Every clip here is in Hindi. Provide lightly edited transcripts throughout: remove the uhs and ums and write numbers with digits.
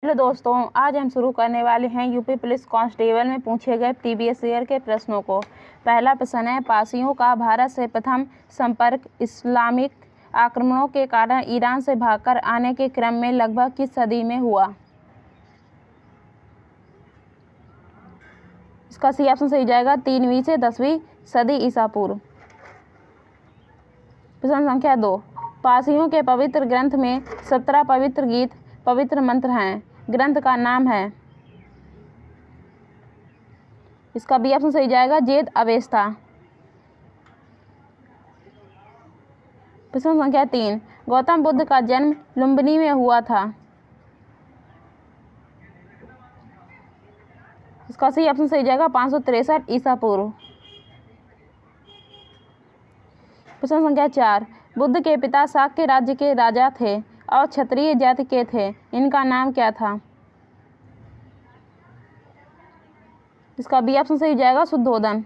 हेलो दोस्तों, आज हम शुरू करने वाले हैं यूपी पुलिस कांस्टेबल में पूछे गए प्रीवियस ईयर के प्रश्नों को। पहला प्रश्न है, पारसियों का भारत से प्रथम संपर्क इस्लामिक आक्रमणों के कारण ईरान से भागकर आने के क्रम में लगभग किस सदी में हुआ? इसका सी ऑप्शन सही जाएगा 3वीं से 10वीं सदी ईसा पूर्व। प्रश्न संख्या 2, पारसियों के पवित्र ग्रंथ में 17 पवित्र गीत पवित्र मंत्र हैं। ग्रंथ का नाम है? इसका बी ऑप्शन सही जाएगा जेद अवेस्ता। प्रश्न संख्या 3, गौतम बुद्ध का जन्म लुम्बिनी में हुआ था। इसका सही ऑप्शन सही जाएगा 563 ईसा पूर्व। प्रश्न संख्या 4, बुद्ध के पिता शाक्य राज्य के राजा थे और क्षत्रिय जाति के थे। इनका नाम क्या था? इसका बी ऑप्शन सही जाएगा शुद्धोदन।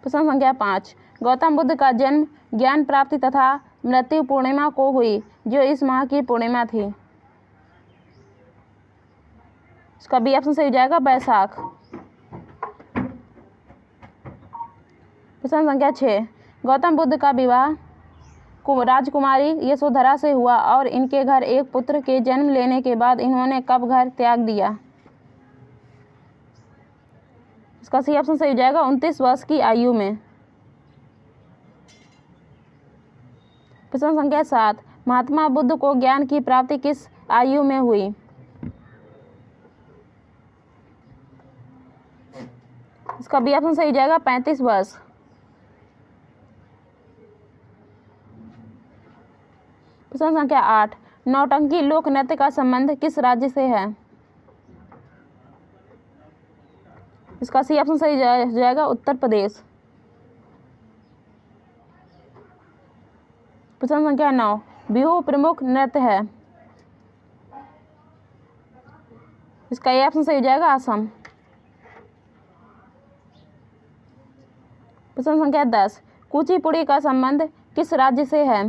प्रश्न संख्या 5, गौतम बुद्ध का जन्म ज्ञान प्राप्ति तथा मृत्यु पूर्णिमा को हुई, जो इस माह की पूर्णिमा थी। इसका बी ऑप्शन सही जाएगा बैसाख। प्रश्न संख्या 6, गौतम बुद्ध का विवाह राजकुमारी यशोधरा से हुआ और इनके घर एक पुत्र के जन्म लेने के बाद इन्होंने कब घर त्याग दिया? इसका सही ऑप्शन सही जाएगा 29 वर्ष की आयु में। प्रश्न संख्या 7, महात्मा बुद्ध को ज्ञान की प्राप्ति किस आयु में हुई? इसका बी ऑप्शन सही जाएगा 35 वर्ष। प्रश्न संख्या 8, नौटंकी लोक नृत्य का संबंध किस राज्य से है? इसका सी ऑप्शन सही जाएगा उत्तर प्रदेश। प्रश्न संख्या 9, बिहू प्रमुख नृत्य है। इसका ए ऑप्शन सही जाएगा असम। प्रश्न संख्या 10, कुचिपुड़ी का संबंध किस राज्य से है?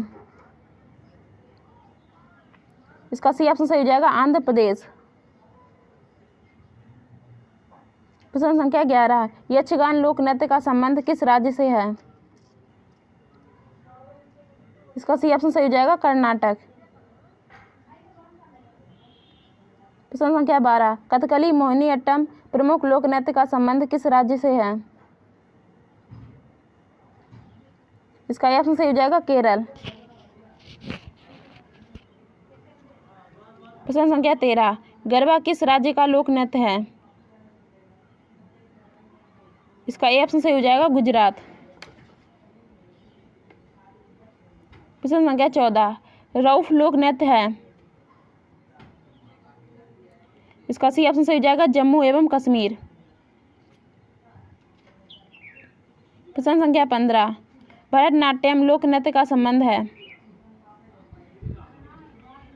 इसका सी ऑप्शन सही जाएगा आंध्र प्रदेश। प्रश्न संख्या 11, यक्षगान लोक नृत्य का संबंध किस राज्य से है? इसका सी ऑप्शन सही जाएगा कर्नाटक। प्रश्न संख्या 12, कथकली मोहिनीअट्टम प्रमुख लोक नृत्य का संबंध किस राज्य से है? इसका ऑप्शन सही जाएगा केरल। प्रश्न संख्या 13, गरबा किस राज्य का लोक नृत्य है? इसका ए ऑप्शन सही हो जाएगा गुजरात। प्रश्न संख्या 14, रऊफ लोक नृत्य है। इसका सी ऑप्शन सही हो जाएगा जम्मू एवं कश्मीर। प्रश्न संख्या 15, भरतनाट्यम लोक नृत्य का संबंध है।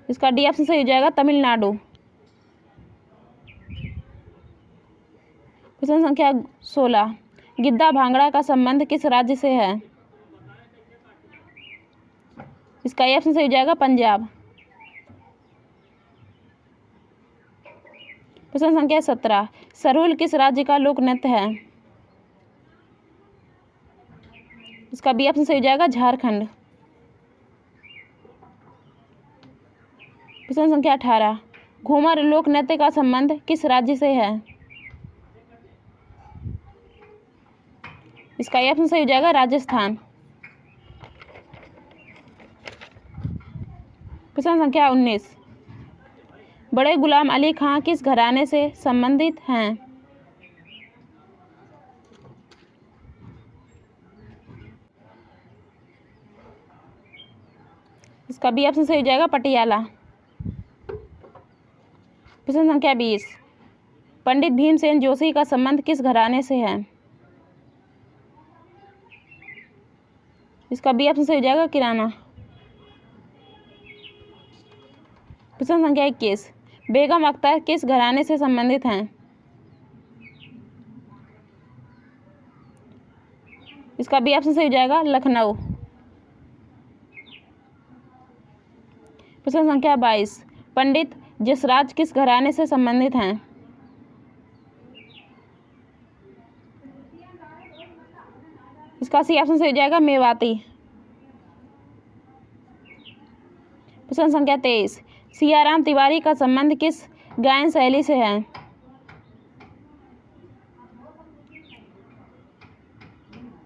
इसका डी ऑप्शन सही हो जाएगा तमिलनाडु। प्रश्न संख्या 16, गिद्दा भांगड़ा का संबंध किस राज्य से है? इसका ए ऑप्शन सही हो जाएगा पंजाब। प्रश्न संख्या 17, सरूल किस राज्य का लोक नृत्य है? इसका बी ऑप्शन सही हो जाएगा झारखंड। प्रश्न संख्या 18, घूमर लोक नृत्य का संबंध किस राज्य से है? इसका ए ऑप्शन सही हो जाएगा राजस्थान। प्रश्न संख्या 19, बड़े गुलाम अली खां किस घराने से संबंधित हैं? इसका बी ऑप्शन सही हो जाएगा पटियाला। प्रश्न संख्या 20, पंडित भीमसेन जोशी का संबंध किस घराने से है? इसका बी ऑप्शन सही हो जाएगा किराना। प्रश्न संख्या 21, बेगम अख्तर किस घराने से संबंधित हैं? इसका बी ऑप्शन सही हो जाएगा लखनऊ। प्रश्न संख्या 22, पंडित जसराज किस घराने से संबंधित हैं? इसका सी ऑप्शन सही हो जाएगा मेवाती। प्रश्न संख्या 23, सियाराम तिवारी का संबंध किस गायन शैली से है?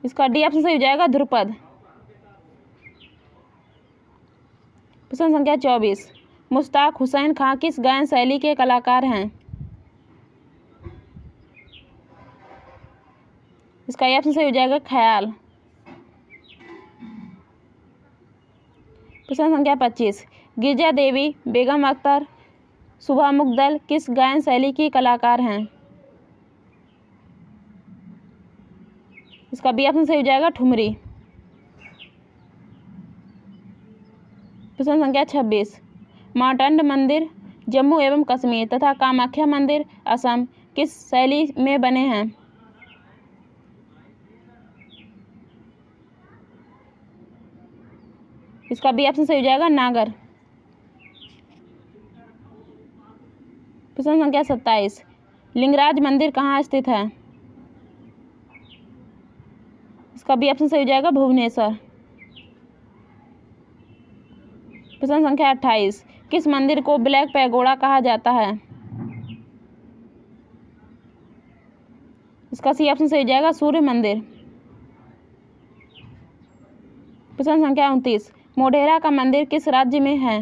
इसका डी ऑप्शन सही हो जाएगा ध्रुपद। प्रश्न संख्या 24, मुश्ताक हुसैन खां किस गायन शैली के कलाकार हैं? इसका ऑप्शन सही हो जाएगा ख्याल। प्रश्न संख्या 25, गिरजा देवी बेगम अख्तर सुबह मुग्दल किस गायन शैली की कलाकार हैं? इसका बी ऑप्शन सही हो जाएगा ठुमरी। प्रश्न संख्या 26, मार्तंड मंदिर जम्मू एवं कश्मीर तथा कामाख्या मंदिर असम किस शैली में बने हैं? इसका बी ऑप्शन सही हो जाएगा नागर। प्रश्न संख्या 27, लिंगराज मंदिर कहाँ स्थित है? इसका बी ऑप्शन सही हो जाएगा भुवनेश्वर। प्रश्न संख्या 28, किस मंदिर को ब्लैक पैगोडा कहा जाता है? इसका सी ऑप्शन सही हो जाएगा सूर्य मंदिर। प्रश्न संख्या 29, मोढेरा का मंदिर किस राज्य में है?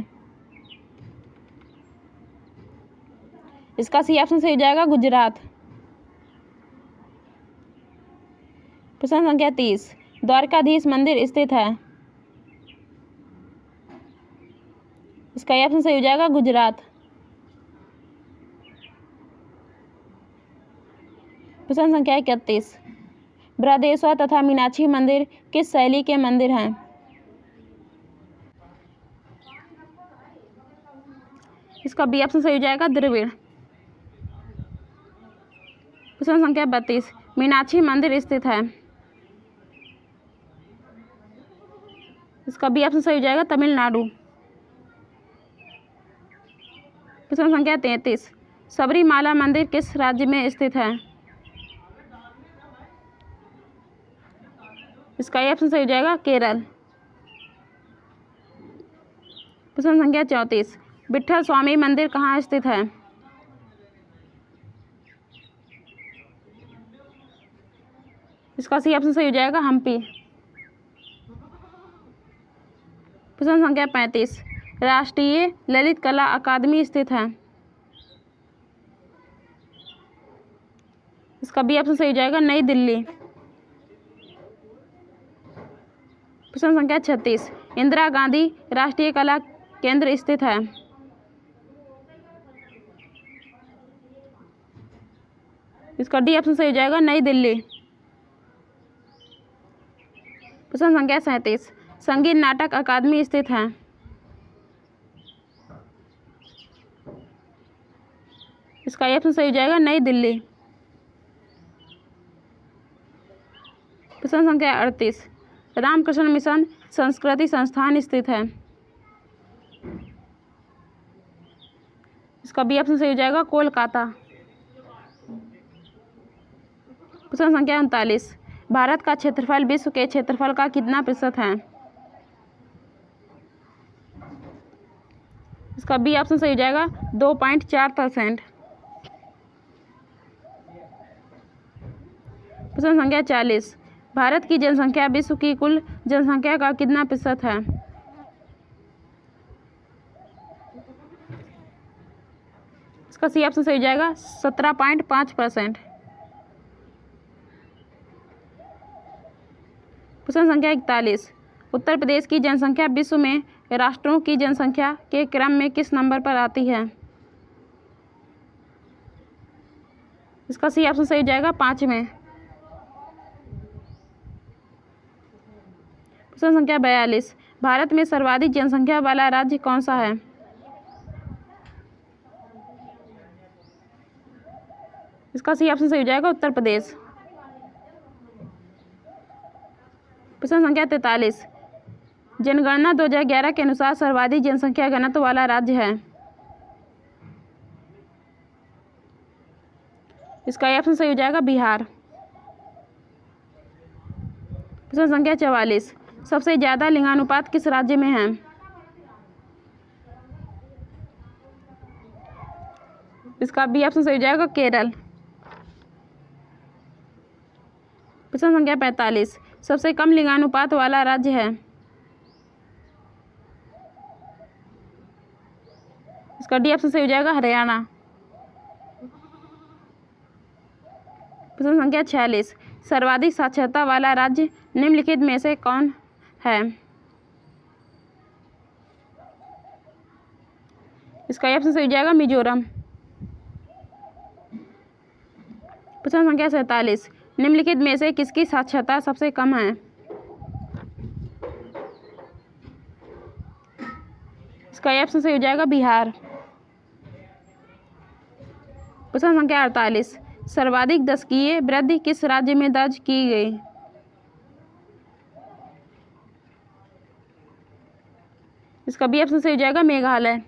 इसका सी ऑप्शन सही हो जाएगा गुजरात। प्रश्न संख्या 30, द्वारकाधीश मंदिर स्थित है? इसका ऑप्शन सही हो जाएगा गुजरात। प्रश्न संख्या 31, बृहदेश्वर तथा मीनाक्षी मंदिर किस शैली के मंदिर हैं? इसका बी ऑप्शन सही हो जाएगा द्रविड़। प्रश्न संख्या 32, मीनाक्षी मंदिर स्थित है? इसका बी ऑप्शन सही हो जाएगा तमिलनाडु। प्रश्न संख्या 33, सबरीमाला मंदिर किस राज्य में स्थित है? इसका ऑप्शन सही हो जाएगा केरल। प्रश्न संख्या 34, विट्ठल स्वामी मंदिर कहाँ स्थित है? इसका सी ऑप्शन सही हो जाएगा हम्पी। प्रश्न संख्या 35, राष्ट्रीय ललित कला अकादमी स्थित है? इसका बी ऑप्शन सही हो जाएगा नई दिल्ली। प्रश्न संख्या 36, इंदिरा गांधी राष्ट्रीय कला केंद्र स्थित है? इसका डी ऑप्शन सही हो जाएगा नई दिल्ली। प्रश्न संख्या 37, संगीत नाटक अकादमी स्थित है? इसका ऑप्शन सही हो जाएगा नई दिल्ली। प्रश्न संख्या 38, रामकृष्ण मिशन संस्कृति संस्थान स्थित है? इसका बी ऑप्शन सही हो जाएगा कोलकाता। प्रश्न संख्या 39, भारत का क्षेत्रफल विश्व के क्षेत्रफल का कितना प्रतिशत है? इसका बी ऑप्शन सही हो जाएगा 2.4%। प्रश्न संख्या 40, भारत की जनसंख्या विश्व की कुल जनसंख्या का कितना प्रतिशत है? इसका सी ऑप्शन सही हो जाएगा 17.5%। प्रश्न संख्या 41, उत्तर प्रदेश की जनसंख्या विश्व में राष्ट्रों की जनसंख्या के क्रम में किस नंबर पर आती है? इसका सी ऑप्शन सही हो जाएगा 5वें। प्रश्न संख्या 42, भारत में सर्वाधिक जनसंख्या वाला राज्य कौन सा है? इसका सी ऑप्शन सही हो जाएगा उत्तर प्रदेश। प्रश्न संख्या 43, जनगणना 2011 के अनुसार सर्वाधिक जनसंख्या घनत्व वाला राज्य है। इसका ऑप्शन सही हो जाएगा बिहार। प्रश्न संख्या 44, सबसे ज्यादा लिंगानुपात किस राज्य में है? इसका बी ऑप्शन सही हो जाएगा केरल। प्रश्न संख्या 45, सबसे कम लिंगानुपात वाला राज्य है? इसका डी ऑप्शन सही हो जाएगा हरियाणा। प्रश्न संख्या 46, सर्वाधिक साक्षरता वाला राज्य निम्नलिखित में से कौन है? इसका ऑप्शन सही हो जाएगा मिजोरम। प्रश्न संख्या 47, निम्नलिखित में से किसकी साक्षरता सबसे कम है? इसका ऑप्शन सही हो जाएगा बिहार। प्रश्न संख्या 48, सर्वाधिक दशकीय वृद्धि किस राज्य में दर्ज की गई? इसका बी ऑप्शन सही हो जाएगा मेघालय।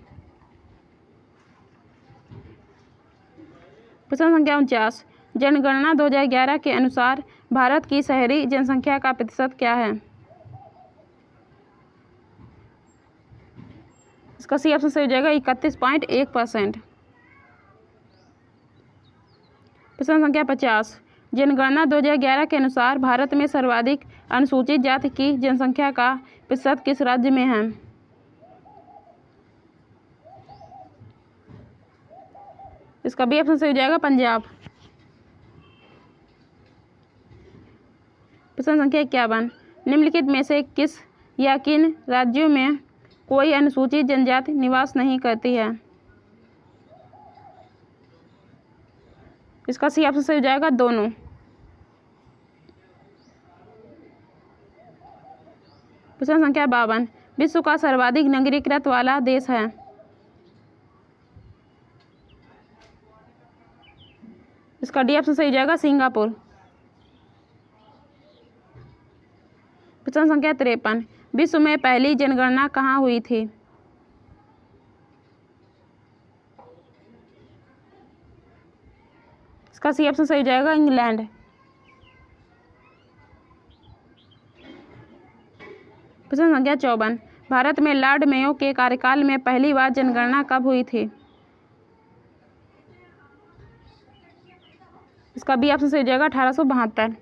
प्रश्न संख्या 49, जनगणना 2011 के अनुसार भारत की शहरी जनसंख्या का प्रतिशत क्या है? इसका सी ऑप्शन सही हो जाएगा 31.1%। प्रश्न संख्या 50, जनगणना 2011 के अनुसार भारत में सर्वाधिक अनुसूचित जाति की जनसंख्या का प्रतिशत किस राज्य में है? इसका बी ऑप्शन सही हो जाएगा पंजाब। प्रश्न संख्या 51, निम्नलिखित में से किस या किन राज्यों में कोई अनुसूचित जनजाति निवास नहीं करती है? इसका सी ऑप्शन सही हो जाएगा दोनों। प्रश्न संख्या 52, विश्व का सर्वाधिक नगरीकृत वाला देश है? इसका डी ऑप्शन सही हो जाएगा सिंगापुर। प्रश्न संख्या 53, विश्व में पहली जनगणना कहाँ हुई थी? इसका सी ऑप्शन सही हो जाएगा इंग्लैंड। प्रश्न संख्या 54, भारत में लॉर्ड मेयो के कार्यकाल में पहली बार जनगणना कब हुई थी? इसका बी ऑप्शन सही हो जाएगा 1872।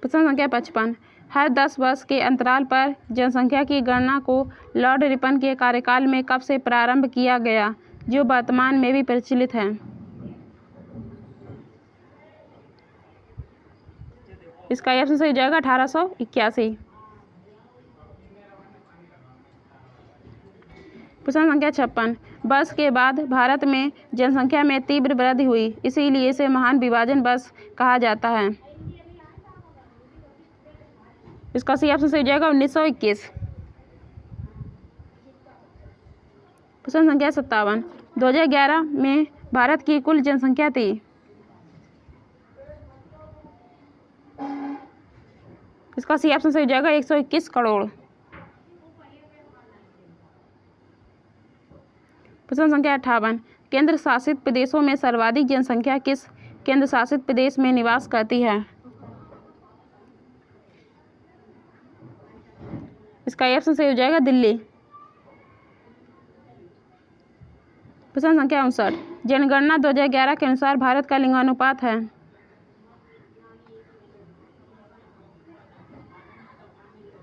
प्रश्न संख्या 55, हर 10 वर्ष के अंतराल पर जनसंख्या की गणना को लॉर्ड रिपन के कार्यकाल में कब से प्रारंभ किया गया, जो वर्तमान में भी प्रचलित है? इसका ऑप्शन सही हो जाएगा 1881। प्रश्न संख्या 56, वर्ष के बाद भारत में जनसंख्या में तीव्र वृद्धि हुई, इसीलिए इसे महान विभाजन वर्ष कहा जाता है। इसका सी ऑप्शन सही हो जाएगा 1921। प्रश्न संख्या 57, 2011 में भारत की कुल जनसंख्या थी? इसका सी ऑप्शन सही हो जाएगा 121 करोड़। प्रश्न संख्या 58, केंद्र शासित प्रदेशों में सर्वाधिक जनसंख्या किस केंद्र शासित प्रदेश में निवास करती है? इसका ऑप्शन सही हो जाएगा दिल्ली। प्रश्न संख्या 59, जनगणना 2011 के अनुसार भारत का लिंगानुपात है?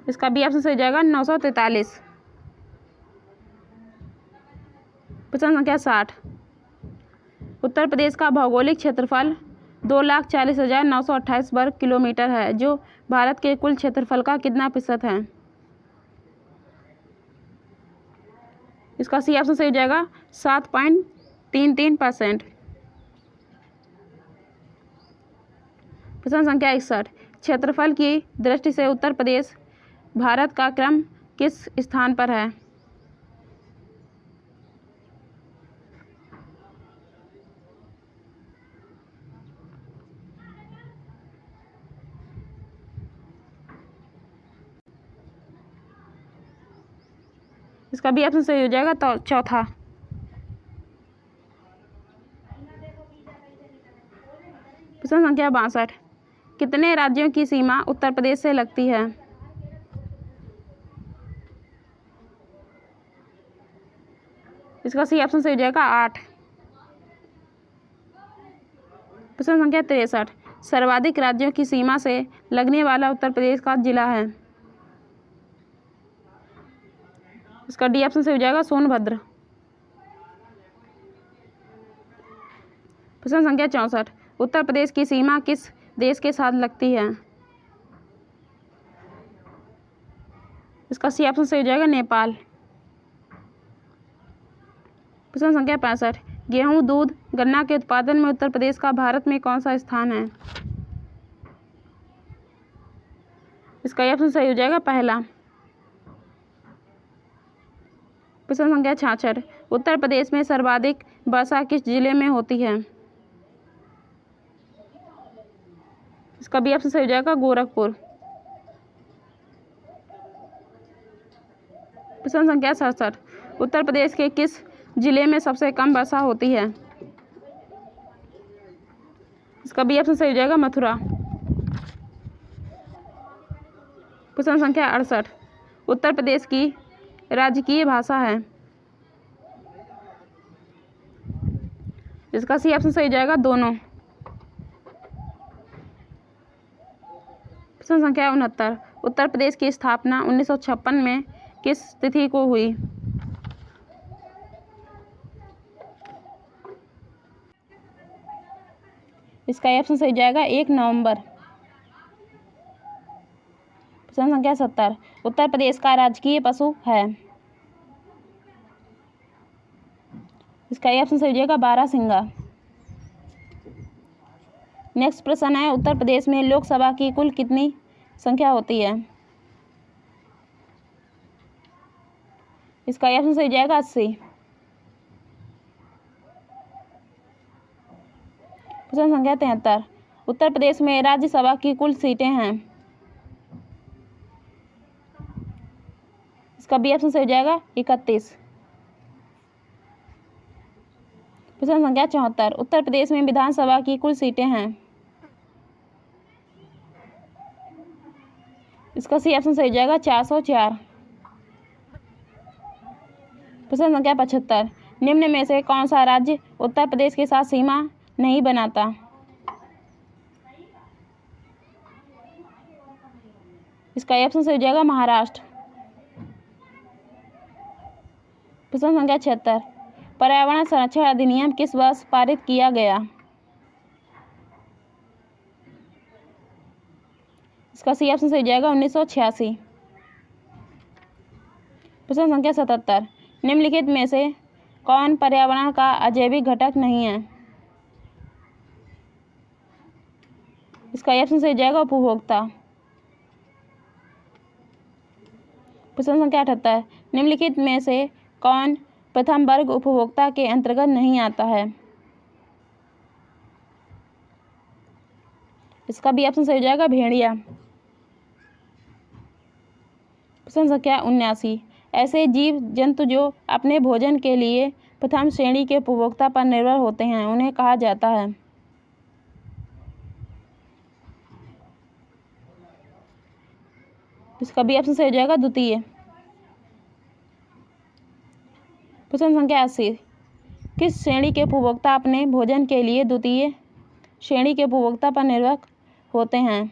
इसका बी ऑप्शन सही हो जाएगा 943। प्रश्न संख्या 60, उत्तर प्रदेश का भौगोलिक क्षेत्रफल 2,40,928 वर्ग किलोमीटर है, जो भारत के कुल क्षेत्रफल का कितना प्रतिशत है? इसका सी ऑप्शन सही हो जाएगा 7.33%। प्रश्न संख्या 61, क्षेत्रफल की दृष्टि से उत्तर प्रदेश भारत का क्रम किस स्थान पर है? इसका भी ऑप्शन सही हो जाएगा तो चौथा। प्रश्न संख्या 62, कितने राज्यों की सीमा उत्तर प्रदेश से लगती है? इसका सही ऑप्शन सही हो जाएगा 8। प्रश्न संख्या 63, सर्वाधिक राज्यों की सीमा से लगने वाला उत्तर प्रदेश का जिला है? इसका डी ऑप्शन सही हो जाएगा सोनभद्र। प्रश्न संख्या 64, उत्तर प्रदेश की सीमा किस देश के साथ लगती है? इसका सी ऑप्शन सही हो जाएगा नेपाल। प्रश्न संख्या 65, गेहूं, दूध, गन्ना के उत्पादन में उत्तर प्रदेश का भारत में कौन सा स्थान है? इसका ऑप्शन सही हो जाएगा पहला। प्रश्न संख्या 66, उत्तर प्रदेश में सर्वाधिक वर्षा किस जिले में होती है? इसका भी ऑप्शन सही हो जाएगा गोरखपुर। प्रश्न संख्या 67, उत्तर प्रदेश के किस जिले में सबसे कम वर्षा होती है? इसका भी ऑप्शन सही हो जाएगा मथुरा। प्रश्न संख्या 68, उत्तर प्रदेश की राजकीय भाषा है? इसका सी ऑप्शन सही हो जाएगा दोनों। प्रश्न संख्या 69, उत्तर प्रदेश की स्थापना 1956 में किस तिथि को हुई? इसका ऑप्शन सही जाएगा 1 नवंबर। प्रश्न संख्या 70, उत्तर प्रदेश का राजकीय पशु है? इसका ऑप्शन सही हो जाएगा बारहसिंगा। नेक्स्ट प्रश्न है, उत्तर प्रदेश में लोकसभा की कुल कितनी संख्या होती है? इसका ऑप्शन सही जाएगा 80। प्रश्न संख्या 73, उत्तर प्रदेश में राज्यसभा की कुल सीटें हैं? इसका बी ऑप्शन सही जाएगा 31। प्रश्न संख्या 74, उत्तर प्रदेश में विधानसभा की कुल सीटें हैं? इसका सी ऑप्शन सही जाएगा 404। प्रश्न संख्या 75, निम्न में से कौन सा राज्य उत्तर प्रदेश के साथ सीमा नहीं बनाता? इसका ऑप्शन सही जाएगा महाराष्ट्र। प्रश्न संख्या 76, पर्यावरण संरक्षण अधिनियम किस वर्ष पारित किया गया? इसका सी ऑप्शन सही जाएगा 1986। प्रश्न संख्या 77, निम्नलिखित में से कौन पर्यावरण का अजैविक घटक नहीं है? इसका ऑप्शन सही जाएगा उपभोक्ता। प्रश्न संख्या 78, निम्नलिखित में से कौन प्रथम वर्ग उपभोक्ता के अंतर्गत नहीं आता है? इसका भी ऑप्शन सही हो जाएगा भेड़िया। प्रश्न संख्या 79, ऐसे जीव जंतु जो अपने भोजन के लिए प्रथम श्रेणी के उपभोक्ता पर निर्भर होते हैं उन्हें कहा जाता है? इसका भी ऑप्शन सही हो जाएगा द्वितीय। प्रश्न संख्या 80, किस श्रेणी के उपभोक्ता अपने भोजन के लिए द्वितीय श्रेणी के उपभोक्ता पर निर्भर होते हैं?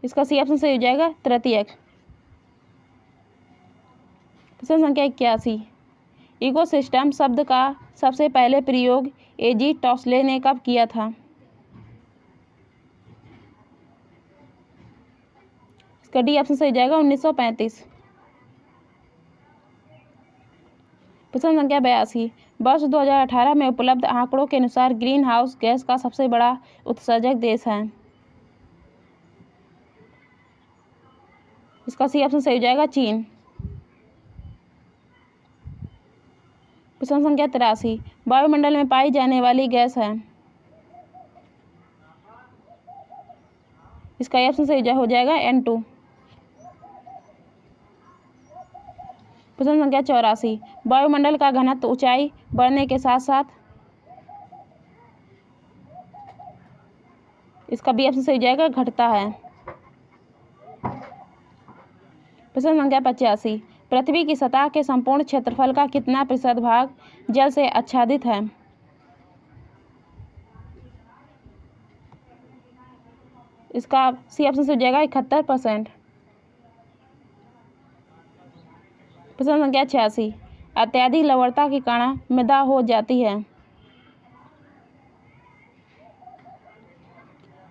इसका सी ऑप्शन सही हो जाएगा तृतीयक। प्रश्न संख्या 81, इकोसिस्टम शब्द का सबसे पहले प्रयोग एजी टॉसले ने कब किया था? इसका डी ऑप्शन सही जाएगा 1935। प्रश्न संख्या 82, वर्ष 2018 में उपलब्ध आंकड़ों के अनुसार ग्रीन हाउस गैस का सबसे बड़ा उत्सर्जक देश है? इसका सी ऑप्शन सही हो जाएगा चीन। प्रश्न संख्या 83, वायुमंडल में पाई जाने वाली गैस है? इसका ऑप्शन सही हो जाएगा N2। प्रश्न संख्या 84, वायुमंडल का घनत्व ऊंचाई बढ़ने के साथ साथ, इसका बी ऑप्शन सही हो जाएगा घटता है। प्रश्न संख्या 85, पृथ्वी की सतह के संपूर्ण क्षेत्रफल का कितना प्रतिशत भाग जल से आच्छादित है? इसका सी ऑप्शन से हो जाएगा 71%। प्रश्न संख्या 86, अत्यधिक लवणता के कारण मृदा हो जाती है।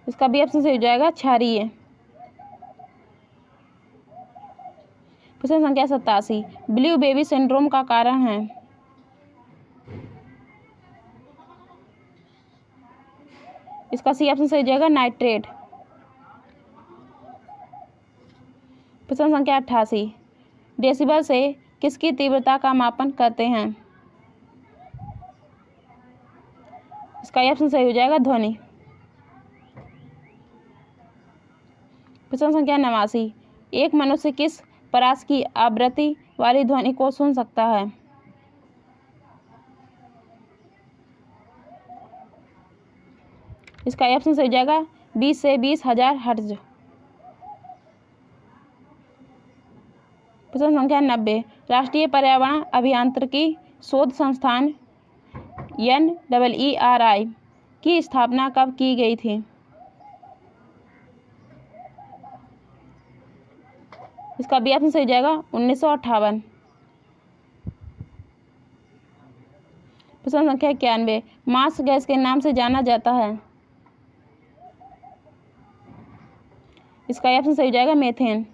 इसका बी ऑप्शन से हो जाएगा क्षारीय। प्रश्न संख्या 87, ब्लू बेबी सिंड्रोम का कारण है? इसका सी ऑप्शन सही हो जाएगा नाइट्रेट। प्रश्न संख्या 88, डेसिबल से किसकी तीव्रता का मापन करते हैं? इसका ऑप्शन सही हो जाएगा ध्वनि। प्रश्न संख्या 89, एक मनुष्य किस परास की आवृत्ति वाली ध्वनि को सुन सकता है? इसका ऑप्शन सही हो जाएगा 20 से 20,000 हर्ट्ज। प्रश्न संख्या 90, राष्ट्रीय पर्यावरण अभियांत्रिकी शोध संस्थान NEERI की स्थापना कब की गई थी? इसका बी ऑप्शन सही हो जाएगा 1958। प्रश्न संख्या 91, मार्स गैस के नाम से जाना जाता है? इसका ऑप्शन सही हो जाएगा मीथेन।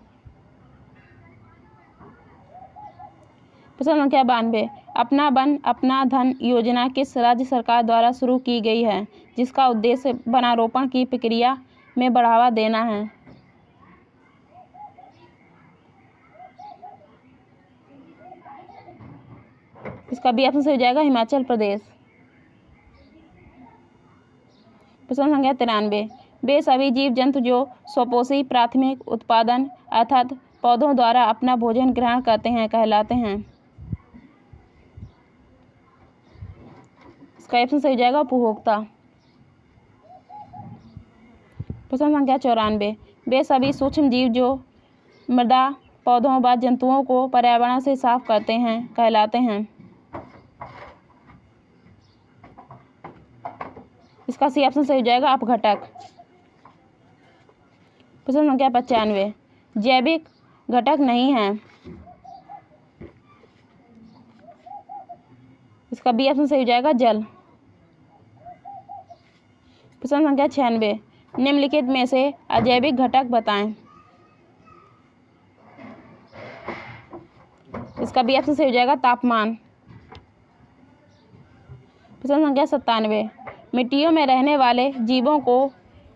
प्रश्न संख्या 92, अपना वन अपना धन योजना किस राज्य सरकार द्वारा शुरू की गई है, जिसका उद्देश्य वनारोपण की प्रक्रिया में बढ़ावा देना है? इसका बी ऑप्शन सही हो जाएगा हिमाचल प्रदेश। प्रश्न संख्या 93, वे सभी जीव जंतु जो स्वपोषी प्राथमिक उत्पादन अर्थात पौधों द्वारा अपना भोजन ग्रहण करते हैं कहलाते हैं? इसका ऑप्शन सही हो जाएगा उपभोक्ता। प्रश्न संख्या 94, वे सभी सूक्ष्म जीव जो मृदा पौधों व जंतुओं को पर्यावरण से साफ करते हैं कहलाते हैं? इसका सी ऑप्शन सही हो जाएगा अपघटक। प्रश्न संख्या 95, जैविक घटक नहीं है? इसका बी ऑप्शन सही हो जाएगा जल। प्रश्न संख्या 96, निम्नलिखित में से अजैविक घटक बताएं? इसका बी ऑप्शन सही हो जाएगा तापमान। प्रश्न संख्या 97, मिट्टियों में रहने वाले जीवों को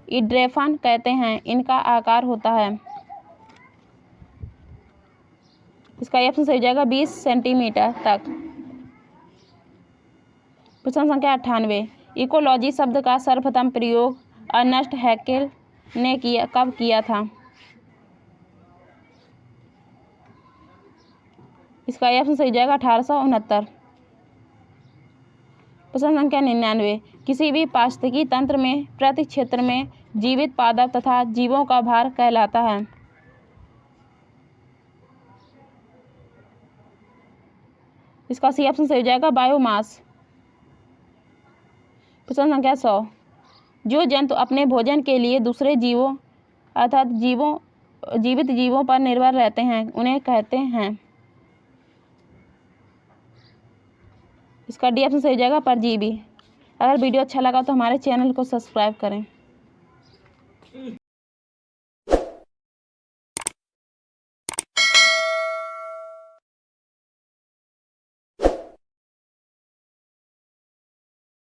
इड्रेफन कहते हैं, इनका आकार होता है? इसका ऑप्शन सही हो जाएगा 20 सेंटीमीटर तक। प्रश्न संख्या 98, इकोलॉजी शब्द का सर्वप्रथम प्रयोग अर्नस्ट हैकेल ने कब किया था? इसका ऑप्शन सही हो जाएगा 1869। प्रश्न संख्या 99, किसी भी पारिस्थितिकी तंत्र में प्रति क्षेत्र में जीवित पादप तथा जीवों का भार कहलाता है? इसका सी ऑप्शन सही हो जाएगा बायोमास। प्रश्न संख्या 100, जो जंतु अपने भोजन के लिए दूसरे जीवों अर्थात जीवित जीवों पर निर्भर रहते हैं उन्हें कहते हैं? इसका डी ऑप्शन सही हो जाएगा परजीवी। अगर वीडियो अच्छा लगा तो हमारे चैनल को सब्सक्राइब करें।